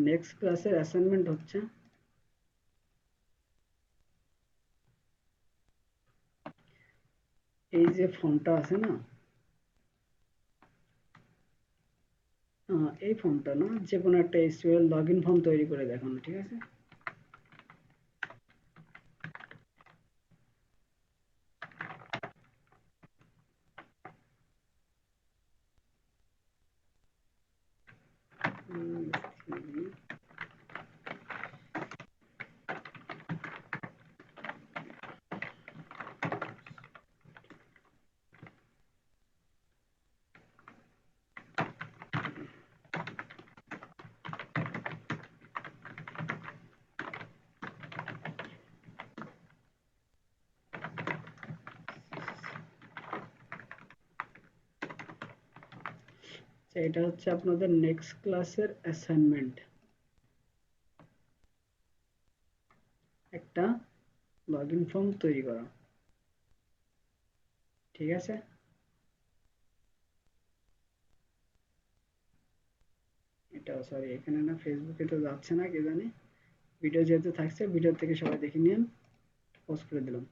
Next ক্লাসের assignment হচ্ছে এই যে ফর্মটা আছে না, এই ফর্মটা না, যে কোনো একটা এসকিউএল লগইন ফর্ম তৈরি করে দেখানো, ঠিক আছে? উম, এটা হচ্ছে আপনাদের নেক্সট ক্লাসের অ্যাসাইনমেন্ট, একটা লগইন ফর্ম তৈরি করা, ঠিক আছে? এটা সরি, এখানে না, ফেসবুকে তো যাচ্ছে না, কে জানে। ভিডিও যেহেতু থাকছে, ভিডিও থেকে সবাই দেখে নিন, পোস্ট করে দিলাম।